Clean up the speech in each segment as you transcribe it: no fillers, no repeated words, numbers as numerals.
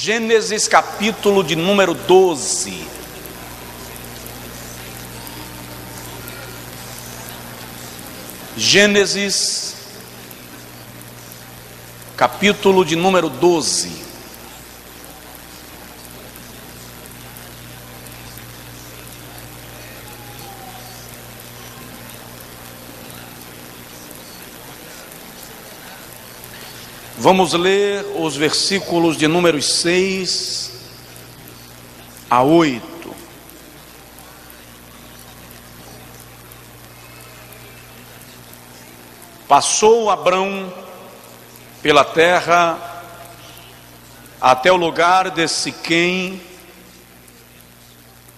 Gênesis capítulo de número 12. Gênesis capítulo de número 12. Vamos ler os versículos de números 6 a 8. Passou Abrão pela terra até o lugar de Siquém,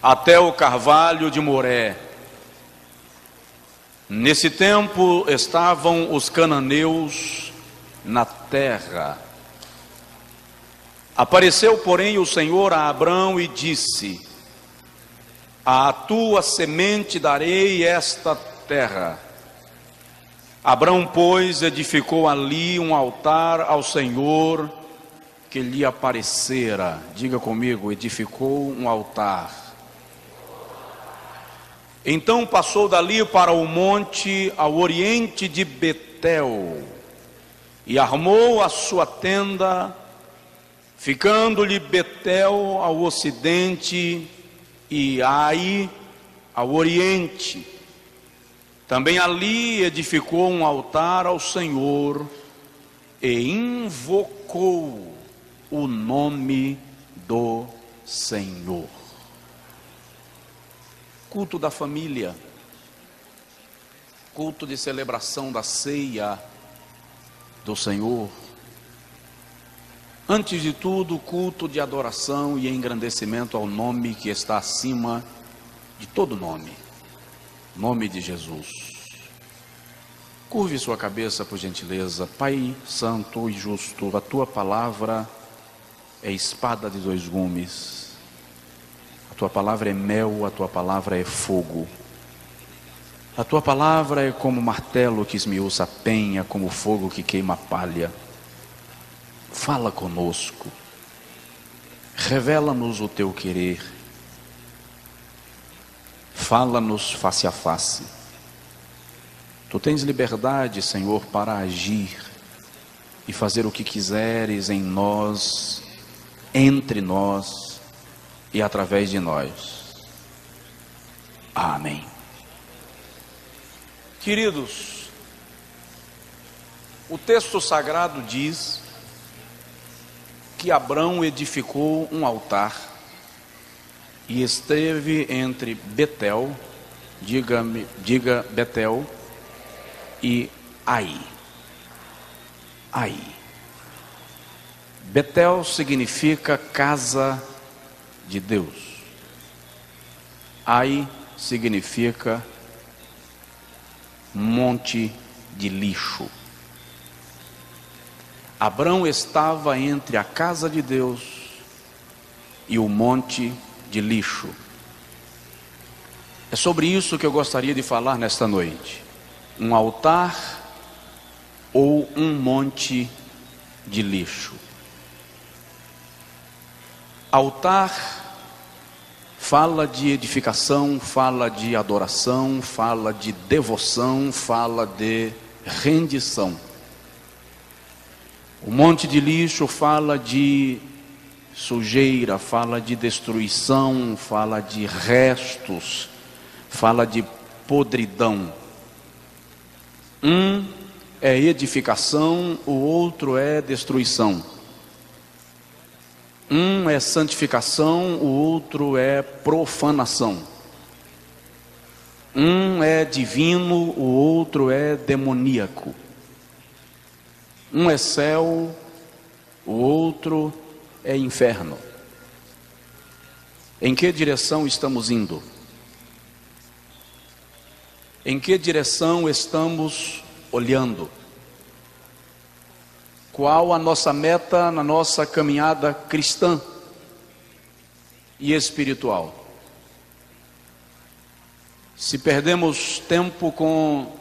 até o carvalho de Moré. Nesse tempo estavam os cananeus na terra. Apareceu, porém, o Senhor a Abrão e disse: à tua semente darei esta terra. Abrão, pois, edificou ali um altar ao Senhor que lhe aparecera. Diga comigo: edificou um altar. Então passou dali para o monte ao oriente de Betel e armou a sua tenda, ficando-lhe Betel ao ocidente e Ai ao oriente. Também ali edificou um altar ao Senhor e invocou o nome do Senhor. Culto da família, culto de celebração da ceia do Senhor. Antes de tudo, culto de adoração e engrandecimento ao nome que está acima de todo nome, nome de Jesus. Curve sua cabeça, por gentileza. Pai santo e justo, a tua palavra é espada de dois gumes, a tua palavra é mel, a tua palavra é fogo. A tua palavra é como martelo que esmiuça a penha, como fogo que queima a palha. Fala conosco, revela-nos o teu querer, fala-nos face a face. Tu tens liberdade, Senhor, para agir e fazer o que quiseres em nós, entre nós e através de nós. Amém. Queridos, o texto sagrado diz que Abrão edificou um altar e esteve entre Betel, diga Betel, e Ai. Ai. Betel significa casa de Deus. Ai significa monte de lixo. Abrão estava entre a casa de Deus e o monte de lixo. É sobre isso que eu gostaria de falar nesta noite. Um altar ou um monte de lixo. Altar fala de edificação, fala de adoração, fala de devoção, fala de rendição. O monte de lixo fala de sujeira, fala de destruição, fala de restos, fala de podridão. Um é edificação, o outro é destruição. Um é santificação, o outro é profanação. Um é divino, o outro é demoníaco. Um é céu, o outro é inferno. Em que direção estamos indo? Em que direção estamos olhando? Qual a nossa meta na nossa caminhada cristã e espiritual? Se perdemos tempo com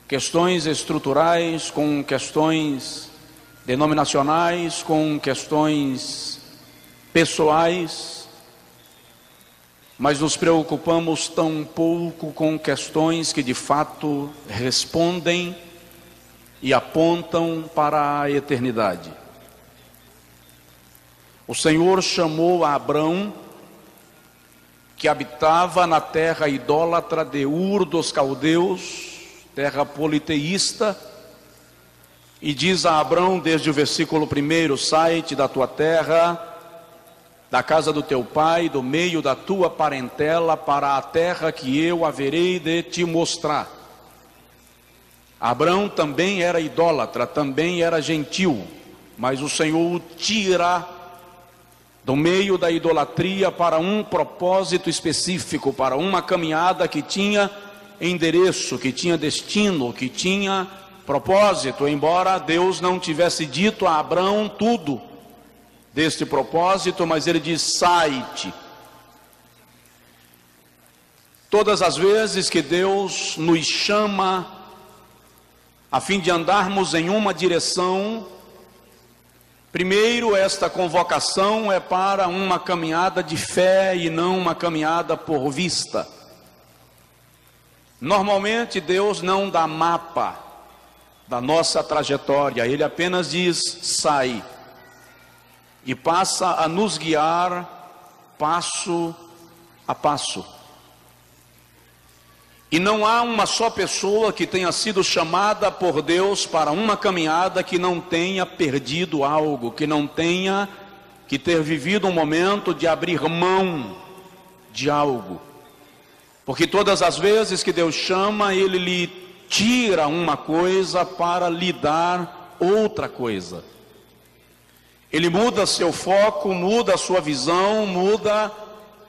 questões estruturais, com questões denominacionais, com questões pessoais, mas nos preocupamos tão pouco com questões que de fato respondem e apontam para a eternidade. O Senhor chamou a Abrão, que habitava na terra idólatra de Ur dos Caldeus, terra politeísta, e diz a Abrão desde o versículo 1: sai-te da tua terra, da casa do teu pai, do meio da tua parentela, para a terra que eu haverei de te mostrar. Abrão também era idólatra, também era gentil, mas o Senhor o tira do meio da idolatria para um propósito específico, para uma caminhada que tinha endereço, que tinha destino, que tinha propósito, embora Deus não tivesse dito a Abrão tudo deste propósito, mas ele diz: sai-te. Todas as vezes que Deus nos chama a fim de andarmos em uma direção, primeiro, esta convocação é para uma caminhada de fé e não uma caminhada por vista. Normalmente Deus não dá mapa da nossa trajetória, Ele apenas diz: sai, e passa a nos guiar passo a passo. E não há uma só pessoa que tenha sido chamada por Deus para uma caminhada que não tenha perdido algo, que não tenha que ter vivido um momento de abrir mão de algo. Porque todas as vezes que Deus chama, Ele lhe tira uma coisa para lhe dar outra coisa. Ele muda seu foco, muda a sua visão, muda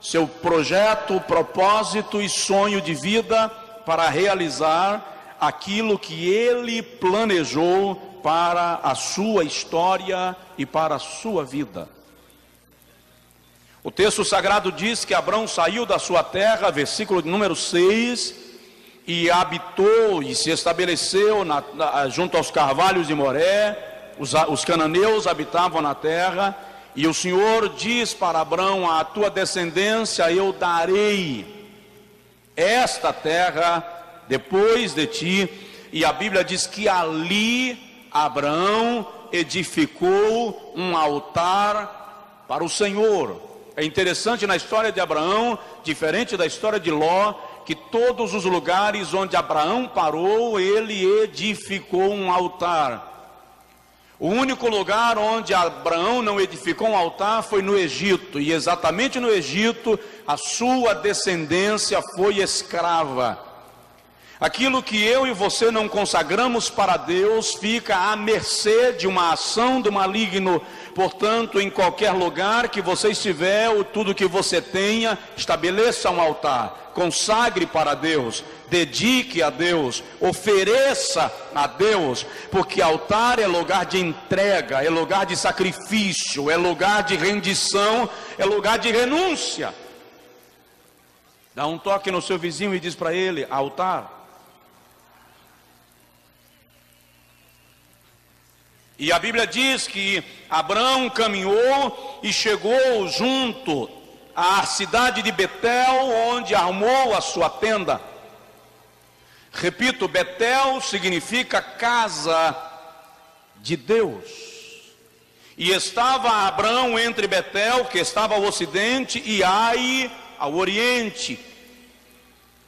seu projeto, propósito e sonho de vida para realizar aquilo que Ele planejou para a sua história e para a sua vida. O texto sagrado diz que Abrão saiu da sua terra, versículo de número 6, e habitou e se estabeleceu junto aos carvalhos de Moré. Os cananeus habitavam na terra, e o Senhor diz para Abrão: à tua descendência eu darei esta terra depois de ti. E a Bíblia diz que ali Abrão edificou um altar para o Senhor. É interessante na história de Abraão, diferente da história de Ló, que todos os lugares onde Abraão parou, ele edificou um altar. O único lugar onde Abraão não edificou um altar foi no Egito, e exatamente no Egito a sua descendência foi escrava. Aquilo que eu e você não consagramos para Deus fica à mercê de uma ação do maligno. Portanto, em qualquer lugar que você estiver, ou tudo que você tenha, estabeleça um altar, consagre para Deus, dedique a Deus, ofereça a Deus, porque altar é lugar de entrega, é lugar de sacrifício, é lugar de rendição, é lugar de renúncia. Dá um toque no seu vizinho e diz para ele: altar. E a Bíblia diz que Abrão caminhou e chegou junto à cidade de Betel, onde armou a sua tenda. Repito, Betel significa casa de Deus. E estava Abrão entre Betel, que estava ao ocidente, e Ai, ao oriente.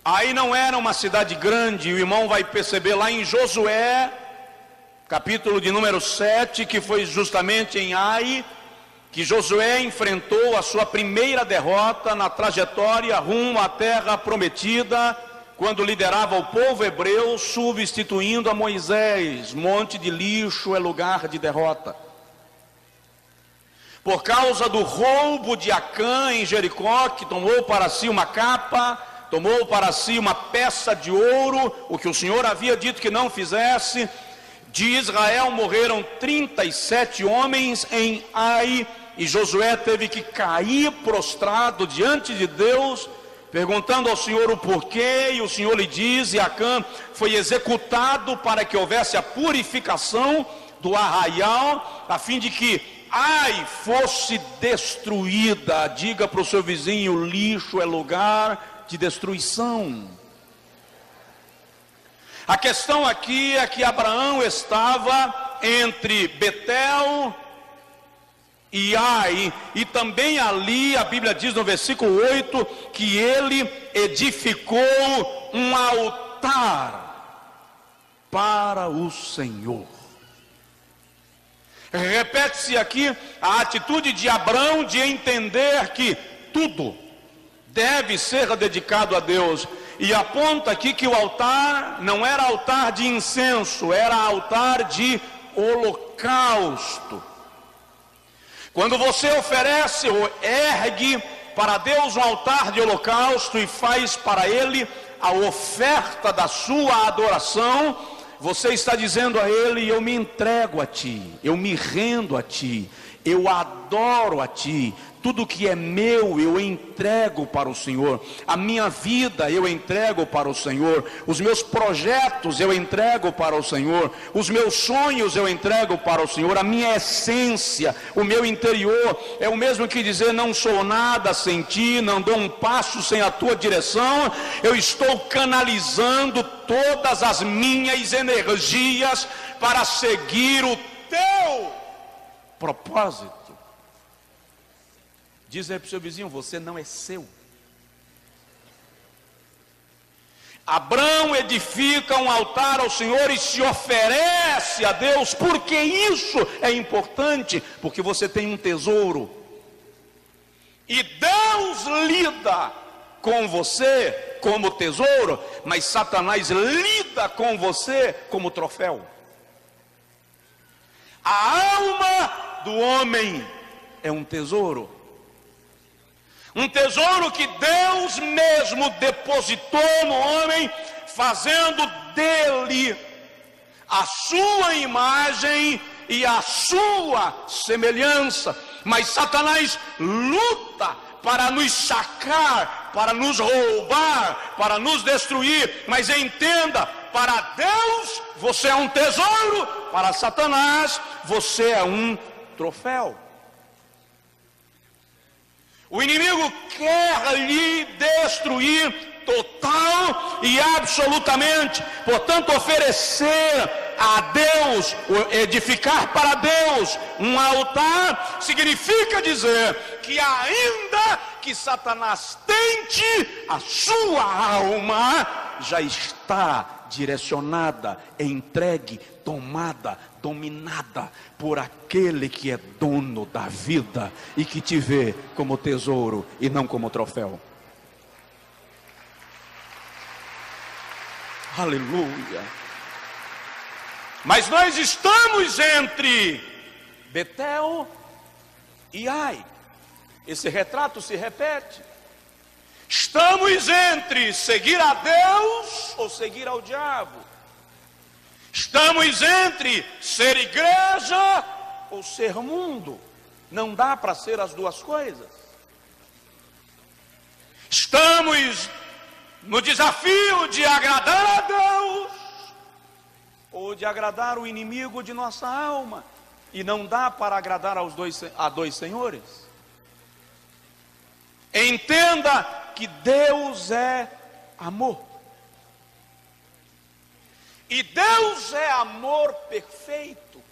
Ai não era uma cidade grande, o irmão vai perceber lá em Josué, capítulo de número 7, que foi justamente em Ai que Josué enfrentou a sua primeira derrota na trajetória rumo à terra prometida, quando liderava o povo hebreu, substituindo a Moisés. Monte de lixo é lugar de derrota. Por causa do roubo de Acã em Jericó, que tomou para si uma capa, tomou para si uma peça de ouro, o que o Senhor havia dito que não fizesse. De Israel morreram 37 homens em Ai, e Josué teve que cair prostrado diante de Deus, perguntando ao Senhor o porquê, e o Senhor lhe diz: e Acã foi executado para que houvesse a purificação do arraial, a fim de que Ai fosse destruída. Diga para o seu vizinho: lixo é lugar de destruição. A questão aqui é que Abraão estava entre Betel e Ai, e também ali a Bíblia diz no versículo 8 que ele edificou um altar para o Senhor. Repete-se aqui a atitude de Abraão de entender que tudo deve ser dedicado a Deus. E aponta aqui que o altar não era altar de incenso, era altar de holocausto. Quando você oferece ou ergue para Deus um altar de holocausto e faz para Ele a oferta da sua adoração, você está dizendo a Ele: eu me entrego a Ti, eu me rendo a Ti, eu adoro a Ti. Tudo que é meu eu entrego para o Senhor, a minha vida eu entrego para o Senhor, os meus projetos eu entrego para o Senhor, os meus sonhos eu entrego para o Senhor, a minha essência, o meu interior. É o mesmo que dizer: não sou nada sem Ti, não dou um passo sem a Tua direção. Eu estou canalizando todas as minhas energias para seguir o Teu propósito. Diz aí para o seu vizinho: você não é seu. Abraão edifica um altar ao Senhor e se oferece a Deus. Por que isso é importante? Porque você tem um tesouro, e Deus lida com você como tesouro, mas Satanás lida com você como troféu. A alma do homem é um tesouro. Um tesouro que Deus mesmo depositou no homem, fazendo dele a sua imagem e a sua semelhança. Mas Satanás luta para nos sacar, para nos roubar, para nos destruir. Mas entenda: para Deus você é um tesouro, para Satanás você é um troféu. O inimigo quer lhe destruir total e absolutamente. Portanto, oferecer a Deus, edificar para Deus um altar, significa dizer que ainda que Satanás tente, a sua alma já está direcionada, entregue, tomada, dominada por aquele que é dono da vida e que te vê como tesouro e não como troféu. Aleluia. Mas nós estamos entre Betel e Ai. Esse retrato se repete. Estamos entre seguir a Deus ou seguir ao diabo. Estamos entre ser igreja ou ser mundo. Não dá para ser as duas coisas. Estamos no desafio de agradar a Deus ou de agradar o inimigo de nossa alma. E não dá para agradar a dois senhores. Entenda que Deus é amor. E Deus é amor perfeito,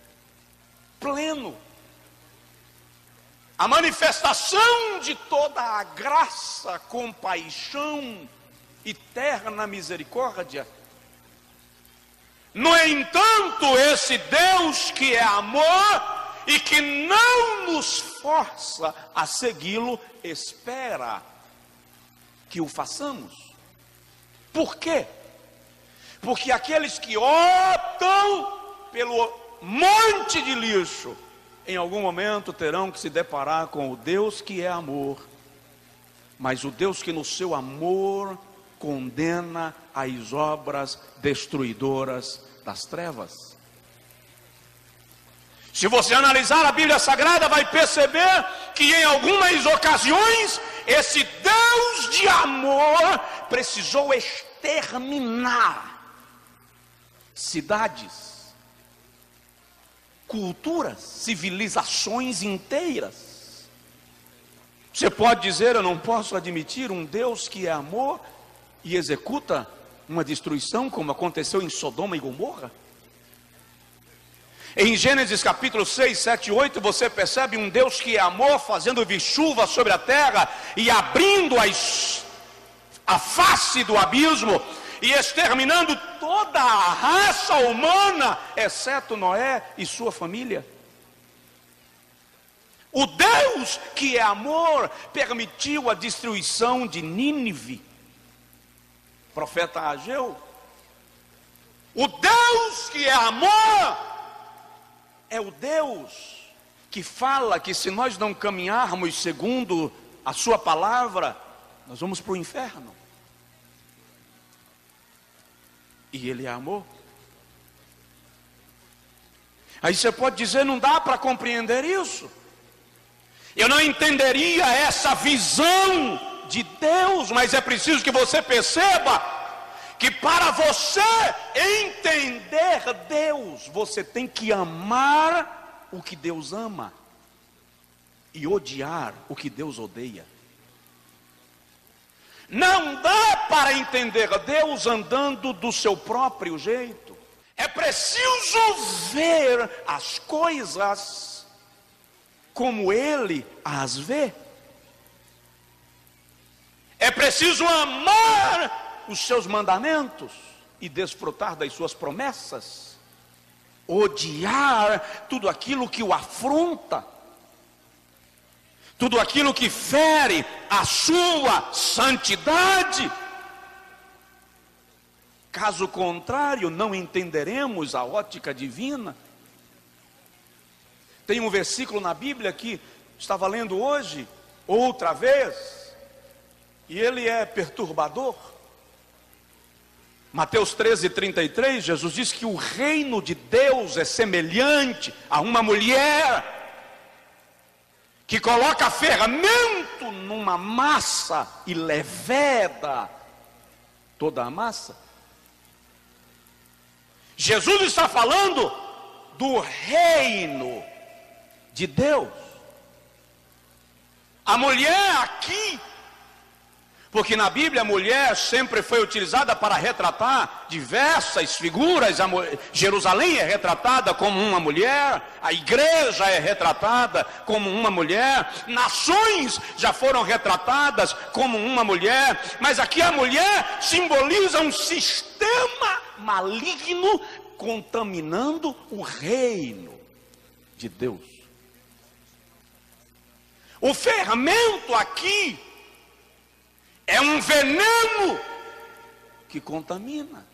pleno. A manifestação de toda a graça, compaixão e terna misericórdia. No entanto, esse Deus que é amor e que não nos força a segui-lo, espera que o façamos. Por quê? Porque aqueles que optam pelo monte de lixo, em algum momento terão que se deparar com o Deus que é amor, mas o Deus que no seu amor condena as obras destruidoras das trevas. Se você analisar a Bíblia Sagrada, vai perceber que em algumas ocasiões esse Deus de amor precisou exterminar cidades, culturas, civilizações inteiras. Você pode dizer: eu não posso admitir um Deus que é amor e executa uma destruição como aconteceu em Sodoma e Gomorra? Em Gênesis capítulo 6, 7 e 8, você percebe um Deus que é amor, fazendo vir chuva sobre a terra e abrindo a face do abismo e exterminando toda a raça humana, exceto Noé e sua família. O Deus que é amor permitiu a destruição de Nínive, profeta Ageu. O Deus que é amor é o Deus que fala que se nós não caminharmos segundo a sua palavra, nós vamos para o inferno. E Ele é amor. Aí você pode dizer: não dá para compreender isso. Eu não entenderia essa visão de Deus, mas é preciso que você perceba que para você entender Deus, você tem que amar o que Deus ama e odiar o que Deus odeia. Não dá para entender Deus andando do seu próprio jeito. É preciso ver as coisas como Ele as vê. É preciso amar os seus mandamentos e desfrutar das suas promessas, odiar tudo aquilo que o afronta, tudo aquilo que fere a sua santidade. Caso contrário, não entenderemos a ótica divina. Tem um versículo na Bíblia que estava lendo hoje, outra vez, e ele é perturbador. Mateus 13:33, Jesus diz que o reino de Deus é semelhante a uma mulher que coloca fermento numa massa e leveda toda a massa. Jesus está falando do reino de Deus. A mulher aqui, porque na Bíblia a mulher sempre foi utilizada para retratar diversas figuras. Jerusalém é retratada como uma mulher, a igreja é retratada como uma mulher, nações já foram retratadas como uma mulher, mas aqui a mulher simboliza um sistema maligno contaminando o reino de Deus. O fermento aqui é um veneno que contamina.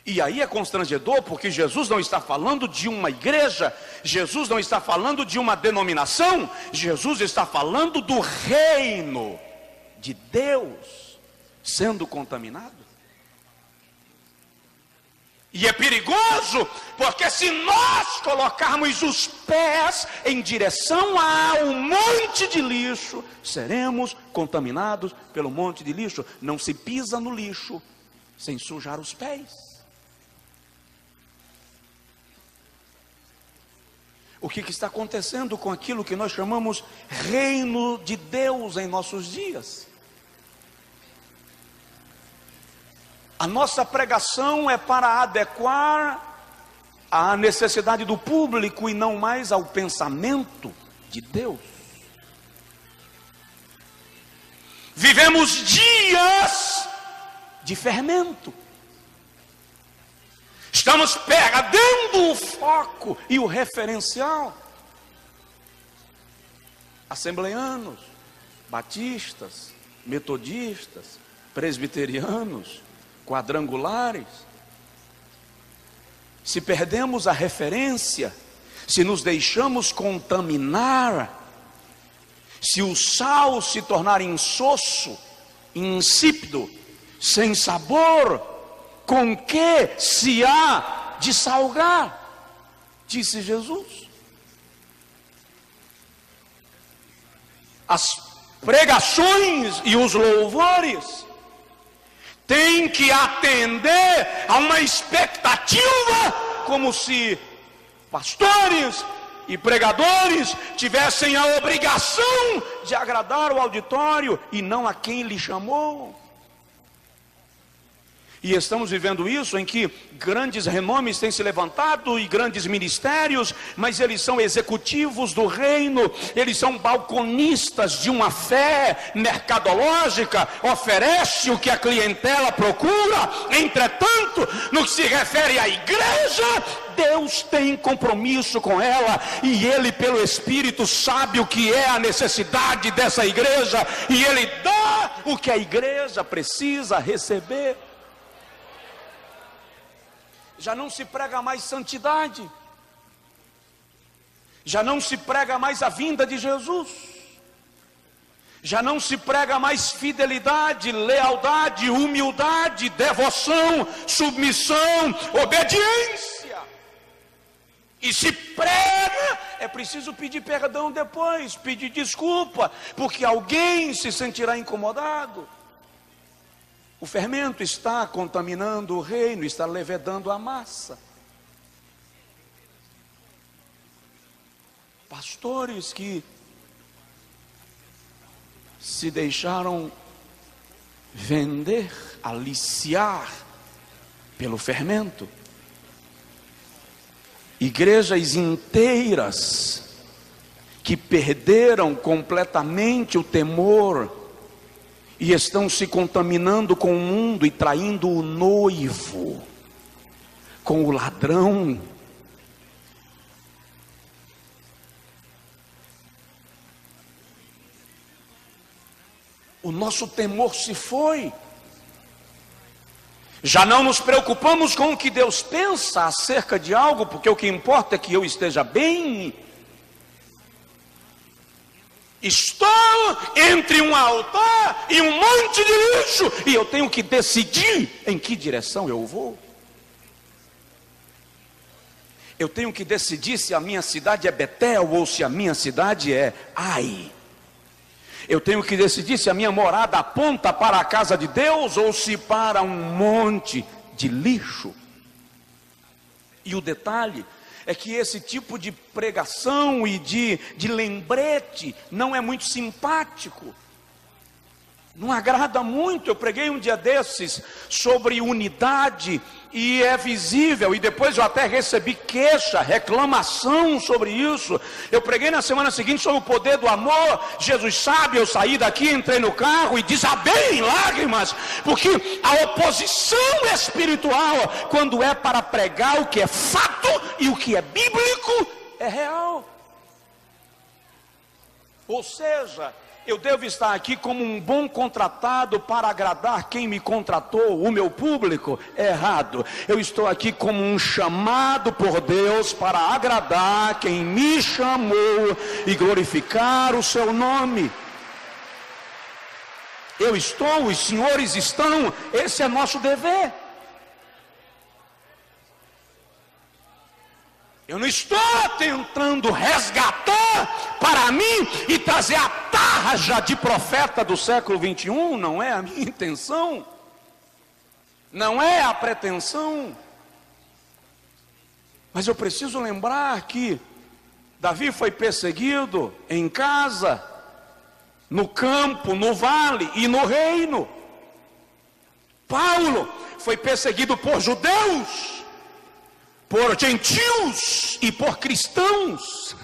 E aí é constrangedor, porque Jesus não está falando de uma igreja, Jesus não está falando de uma denominação, Jesus está falando do reino de Deus sendo contaminado. E é perigoso, porque se nós colocarmos os pés em direção ao monte de lixo, seremos contaminados pelo monte de lixo. Não se pisa no lixo sem sujar os pés. O que está acontecendo com aquilo que nós chamamos reino de Deus em nossos dias? A nossa pregação é para adequar à necessidade do público e não mais ao pensamento de Deus. Vivemos dias de fermento. Estamos perdendo o foco e o referencial. Assembleanos, batistas, metodistas, presbiterianos, quadrangulares. Se perdemos a referência, se nos deixamos contaminar, se o sal se tornar insosso, insípido, sem sabor, com que se há de salgar? Disse Jesus. As pregações e os louvores tem que atender a uma expectativa, como se pastores e pregadores tivessem a obrigação de agradar o auditório e não a quem lhe chamou. E estamos vivendo isso em que grandes renomes têm se levantado e grandes ministérios, mas eles são executivos do reino, eles são balconistas de uma fé mercadológica, oferece o que a clientela procura. Entretanto, no que se refere à igreja, Deus tem compromisso com ela, e Ele pelo Espírito sabe o que é a necessidade dessa igreja, e Ele dá o que a igreja precisa receber. Já não se prega mais santidade, já não se prega mais a vinda de Jesus, já não se prega mais fidelidade, lealdade, humildade, devoção, submissão, obediência. E se prega, é preciso pedir perdão depois, pedir desculpa, porque alguém se sentirá incomodado. O fermento está contaminando o reino, está levedando a massa. Pastores que se deixaram vender, aliciar pelo fermento. Igrejas inteiras que perderam completamente o temor e estão se contaminando com o mundo e traindo o noivo com o ladrão. O nosso temor se foi. Já não nos preocupamos com o que Deus pensa acerca de algo, porque o que importa é que eu esteja bem. Estou entre um altar e um monte de lixo, e eu tenho que decidir em que direção eu vou. Eu tenho que decidir se a minha cidade é Betel ou se a minha cidade é Ai. Eu tenho que decidir se a minha morada aponta para a casa de Deus ou se para um monte de lixo. E o detalhe é que esse tipo de pregação e de lembrete não é muito simpático, não agrada muito. Eu preguei um dia desses sobre unidade e é visível, e depois eu até recebi queixa, reclamação sobre isso. Eu preguei na semana seguinte sobre o poder do amor. Jesus sabe, eu saí daqui, entrei no carro e desabei em lágrimas, porque a oposição espiritual, quando é para pregar o que é fato e o que é bíblico, é real. Ou seja, eu devo estar aqui como um bom contratado para agradar quem me contratou, o meu público? É errado. Eu estou aqui como um chamado por Deus para agradar quem me chamou e glorificar o seu nome. Eu estou, os senhores estão, esse é nosso dever. Eu não estou tentando resgatar para mim e trazer a tarja de profeta do século 21, não é a minha intenção, não é a pretensão. Mas eu preciso lembrar que Davi foi perseguido em casa, no campo, no vale e no reino. Paulo foi perseguido por judeus, por gentios e por cristãos.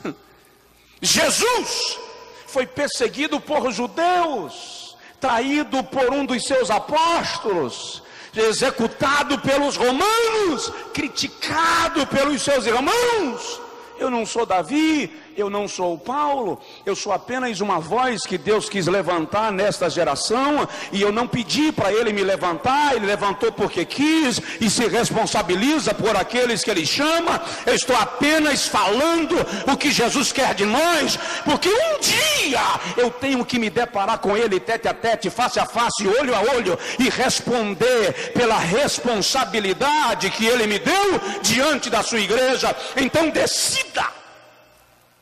Jesus foi perseguido por judeus, traído por um dos seus apóstolos, executado pelos romanos, criticado pelos seus irmãos. Eu não sou Davi, eu não sou Paulo, eu sou apenas uma voz que Deus quis levantar nesta geração, e eu não pedi para Ele me levantar, Ele levantou porque quis, e se responsabiliza por aqueles que Ele chama. Eu estou apenas falando o que Jesus quer de nós, porque um dia eu tenho que me deparar com Ele tete a tete, face a face, olho a olho, e responder pela responsabilidade que Ele me deu diante da sua igreja. Então decida: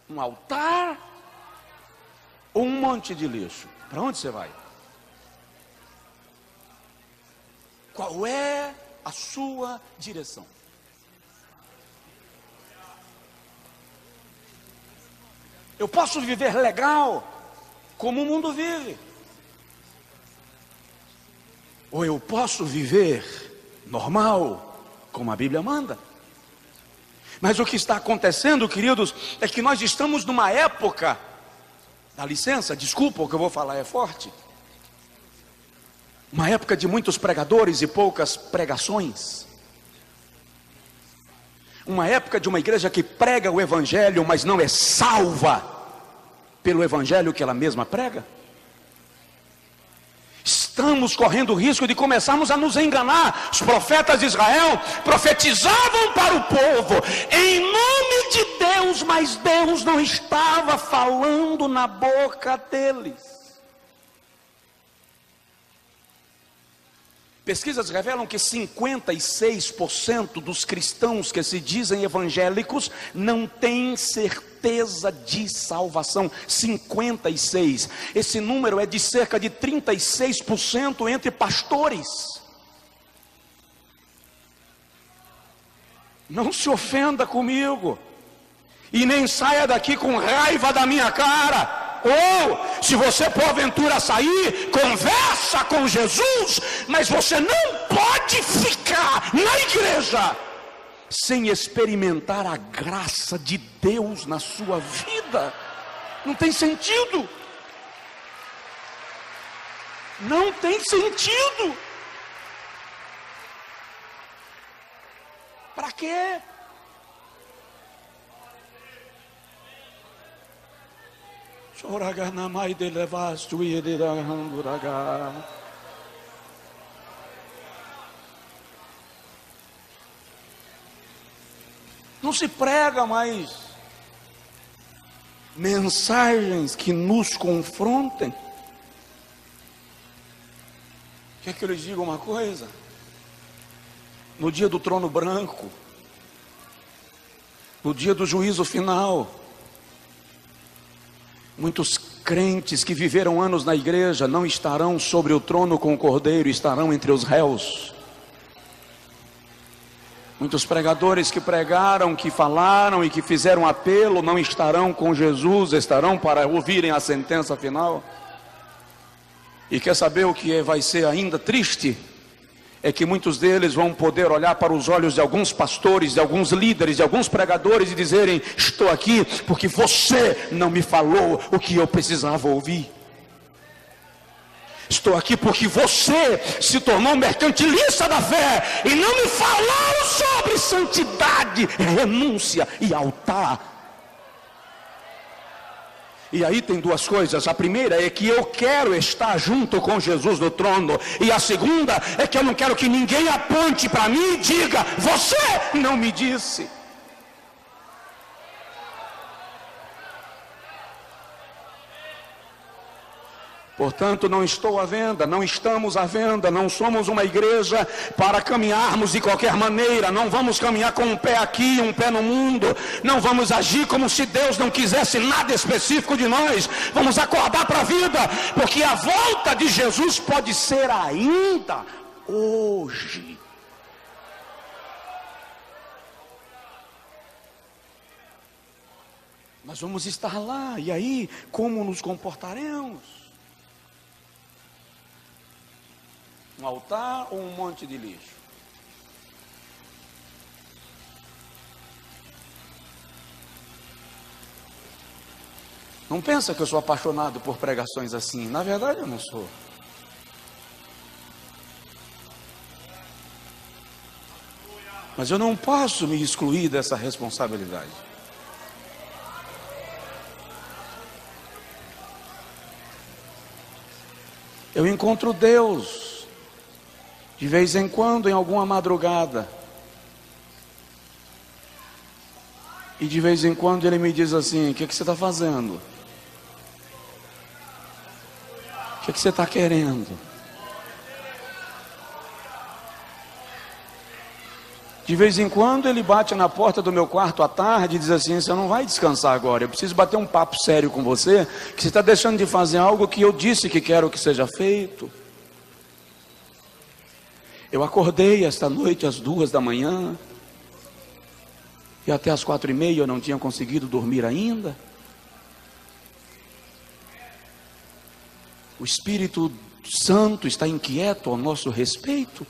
um altar ou um monte de lixo? Para onde você vai? Qual é a sua direção? Eu posso viver legal, como o mundo vive. Ou eu posso viver normal, como a Bíblia manda. Mas o que está acontecendo, queridos, é que nós estamos numa época, dá licença, desculpa, o que eu vou falar é forte. Uma época de muitos pregadores e poucas pregações. Uma época de uma igreja que prega o evangelho, mas não é salva pelo evangelho que ela mesma prega. Estamos correndo o risco de começarmos a nos enganar. Os profetas de Israel profetizavam para o povo em nome de Deus, mas Deus não estava falando na boca deles. Pesquisas revelam que 56% dos cristãos que se dizem evangélicos não têm certeza de salvação. 56%. Esse número é de cerca de 36% entre pastores. Não se ofenda comigo e nem saia daqui com raiva da minha cara. Ou, se você porventura sair, conversa com Jesus, mas você não pode ficar na igreja sem experimentar a graça de Deus na sua vida. Não tem sentido. Não tem sentido. Para quê? Não se prega mais mensagens que nos confrontem. Quer que eu lhes diga uma coisa? No dia do trono branco, no dia do juízo final, muitos crentes que viveram anos na igreja não estarão sobre o trono com o Cordeiro, estarão entre os réus. Muitos pregadores que pregaram, que falaram e que fizeram apelo não estarão com Jesus, estarão para ouvirem a sentença final. E quer saber o que vai ser ainda triste? É que muitos deles vão poder olhar para os olhos de alguns pastores, de alguns líderes, de alguns pregadores e dizerem: estou aqui porque você não me falou o que eu precisava ouvir. Estou aqui porque você se tornou mercantilista da fé e não me falou sobre santidade, renúncia e altar. E aí tem duas coisas. A primeira é que eu quero estar junto com Jesus no trono. E a segunda é que eu não quero que ninguém aponte para mim e diga: você não me disse. Portanto, não estou à venda, não estamos à venda, não somos uma igreja para caminharmos de qualquer maneira, não vamos caminhar com um pé aqui e um pé no mundo, não vamos agir como se Deus não quisesse nada específico de nós, vamos acordar para a vida, porque a volta de Jesus pode ser ainda hoje. Nós vamos estar lá, e aí, como nos comportaremos? Um altar ou um monte de lixo? Não pensa que eu sou apaixonado por pregações assim. Na verdade eu não sou. Mas eu não posso me excluir dessa responsabilidade. Eu encontro Deus de vez em quando, em alguma madrugada. E de vez em quando ele me diz assim: o que você está fazendo? O que você está querendo? De vez em quando ele bate na porta do meu quarto à tarde e diz assim: você não vai descansar agora, eu preciso bater um papo sério com você, que você está deixando de fazer algo que eu disse que quero que seja feito. Eu acordei esta noite às 2 da manhã, e até às 4:30 eu não tinha conseguido dormir ainda. O Espírito Santo está inquieto ao nosso respeito.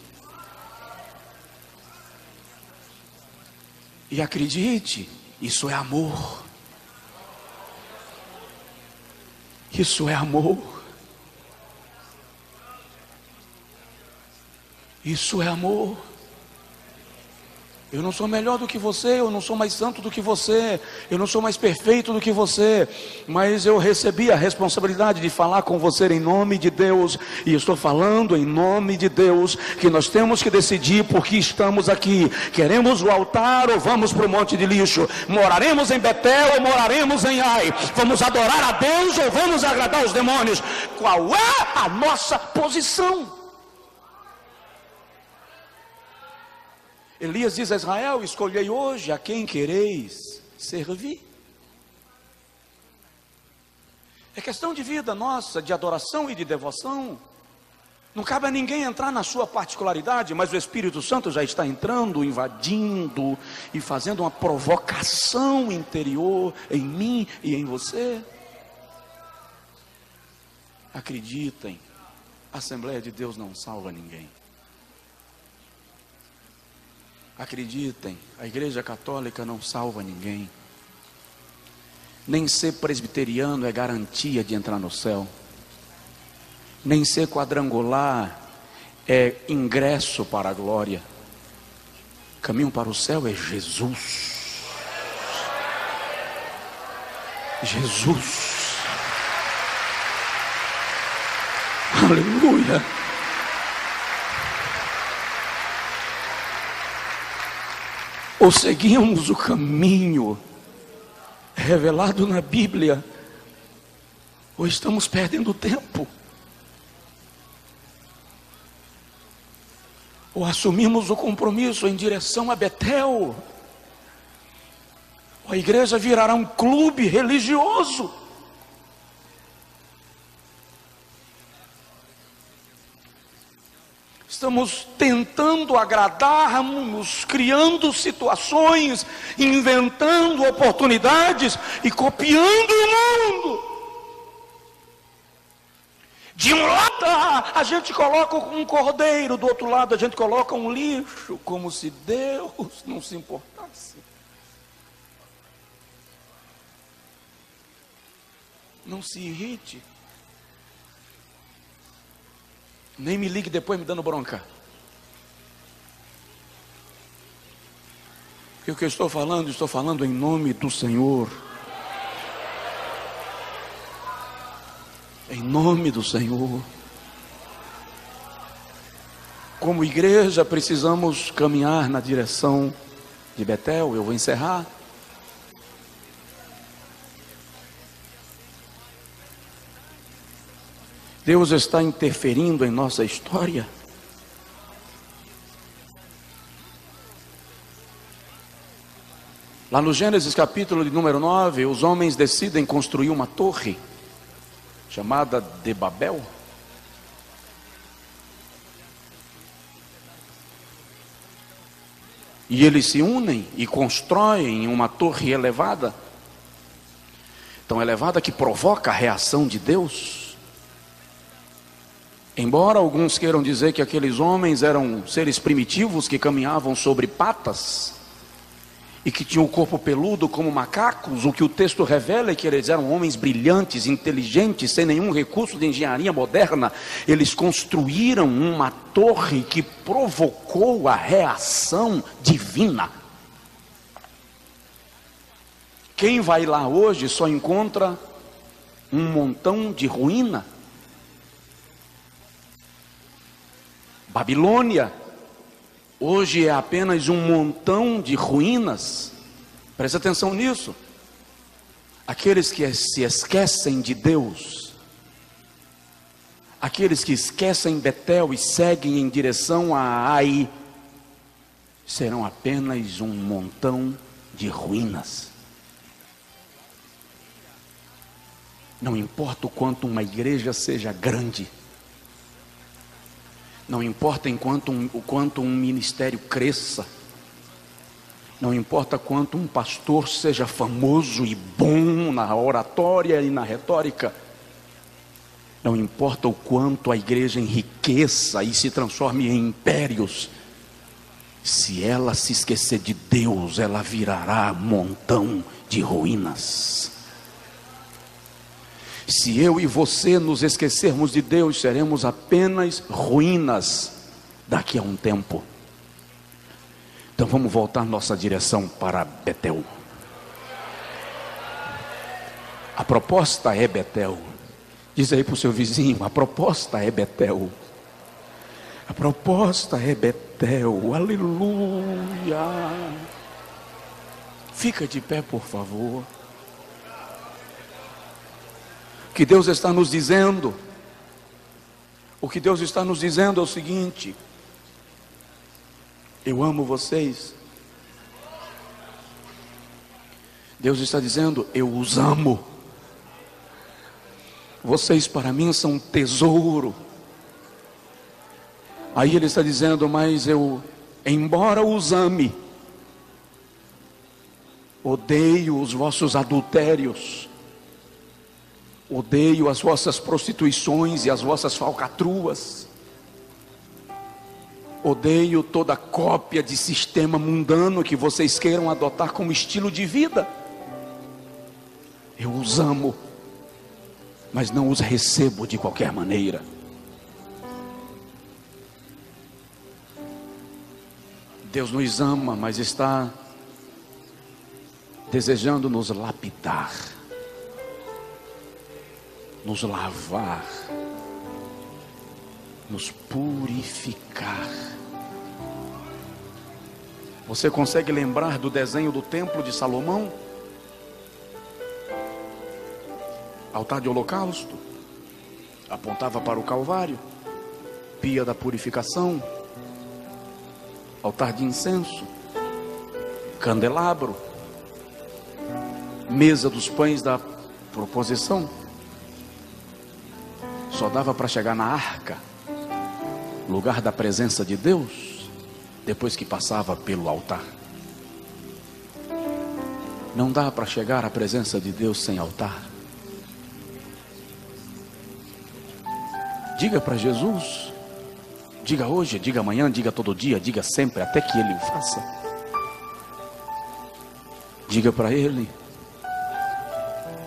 E acredite, isso é amor. Isso é amor. Isso é amor. Eu não sou melhor do que você, eu não sou mais santo do que você, eu não sou mais perfeito do que você, mas eu recebi a responsabilidade de falar com você em nome de Deus, e estou falando em nome de Deus, que nós temos que decidir por que estamos aqui. Queremos o altar ou vamos para o monte de lixo? Moraremos em Betel ou moraremos em Ai? Vamos adorar a Deus ou vamos agradar os demônios? Qual é a nossa posição? Elias diz a Israel: escolhei hoje a quem quereis servir. É questão de vida nossa, de adoração e de devoção. Não cabe a ninguém entrar na sua particularidade, mas o Espírito Santo já está entrando, invadindo e fazendo uma provocação interior em mim e em você. Acreditem, a Assembleia de Deus não salva ninguém. Acreditem, a Igreja Católica não salva ninguém. Nem ser presbiteriano é garantia de entrar no céu. Nem ser quadrangular é ingresso para a glória. O caminho para o céu é Jesus. Jesus. Aleluia. Ou seguimos o caminho revelado na Bíblia, ou estamos perdendo tempo. Ou assumimos o compromisso em direção a Betel, ou a igreja virará um clube religioso. Estamos tentando agradar-nos, criando situações, inventando oportunidades e copiando o mundo. De um lado a gente coloca um cordeiro, do outro lado a gente coloca um lixo, como se Deus não se importasse. Não se irrite. Nem me ligue depois me dando bronca. Porque o que eu estou falando em nome do Senhor. Em nome do Senhor. Como igreja precisamos caminhar na direção de Betel. Eu vou encerrar. Deus está interferindo em nossa história. Lá no Gênesis capítulo de número 9, os homens decidem construir uma torre, chamada de Babel. E eles se unem e constroem uma torre elevada. Tão elevada que provoca a reação de Deus. Embora alguns queiram dizer que aqueles homens eram seres primitivos que caminhavam sobre patas e que tinham o corpo peludo como macacos, o que o texto revela é que eles eram homens brilhantes, inteligentes, sem nenhum recurso de engenharia moderna. Eles construíram uma torre que provocou a reação divina. Quem vai lá hoje só encontra um montão de ruína. Babilônia hoje é apenas um montão de ruínas. Preste atenção nisso. Aqueles que se esquecem de Deus, aqueles que esquecem Betel e seguem em direção a Ai, serão apenas um montão de ruínas. Não importa o quanto uma igreja seja grande, não importa o quanto um ministério cresça, não importa quanto um pastor seja famoso e bom na oratória e na retórica, Não importa o quanto a igreja enriqueça e se transforme em impérios, se ela se esquecer de Deus, ela virará montão de ruínas. Se eu e você nos esquecermos de Deus, seremos apenas ruínas daqui a um tempo. Então vamos voltar nossa direção para Betel. A proposta é Betel. Diz aí para o seu vizinho, a proposta é Betel. A proposta é Betel, aleluia. Fica de pé, por favor. O que Deus está nos dizendo, o que Deus está nos dizendo é o seguinte: eu amo vocês. Deus está dizendo, eu os amo. Vocês para mim são um tesouro. Aí ele está dizendo, mas eu, embora os ame, odeio os vossos adultérios, odeio as vossas prostituições e as vossas falcatruas, odeio toda cópia de sistema mundano que vocês queiram adotar como estilo de vida. Eu os amo, mas não os recebo de qualquer maneira. Deus nos ama, mas está desejando nos lapidar, nos lavar, nos purificar. Você consegue lembrar do desenho do templo de Salomão? Altar de holocausto, apontava para o Calvário. Pia da purificação, altar de incenso, candelabro, mesa dos pães da proposição. Só dava para chegar na arca, lugar da presença de Deus, depois que passava pelo altar. Não dá para chegar à presença de Deus sem altar. Diga para Jesus, diga hoje, diga amanhã, diga todo dia, diga sempre, até que Ele o faça. Diga para Ele,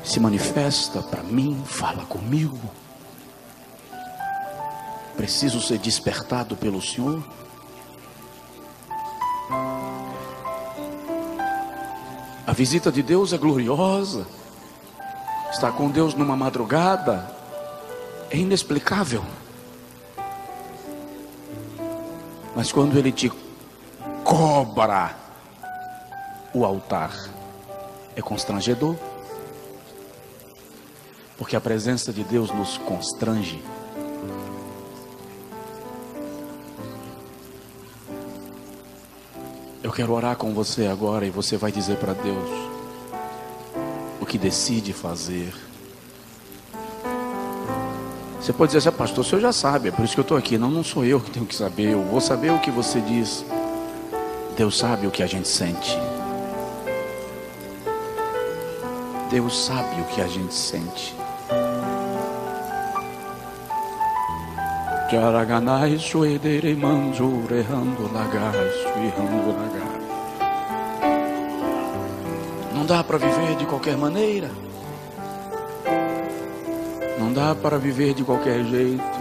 se manifesta para mim, fala comigo. Preciso ser despertado pelo Senhor. A visita de Deus é gloriosa. Estar com Deus numa madrugada é inexplicável. Mas quando Ele te cobra o altar, é constrangedor. Porque a presença de Deus nos constrange. Eu quero orar com você agora e você vai dizer para Deus o que decide fazer. Você pode dizer assim, pastor, o senhor já sabe, é por isso que eu estou aqui. Não, não sou eu que tenho que saber, eu vou saber o que você diz. Deus sabe o que a gente sente. Deus sabe o que a gente sente. Não dá para viver de qualquer maneira. Não dá para viver de qualquer jeito.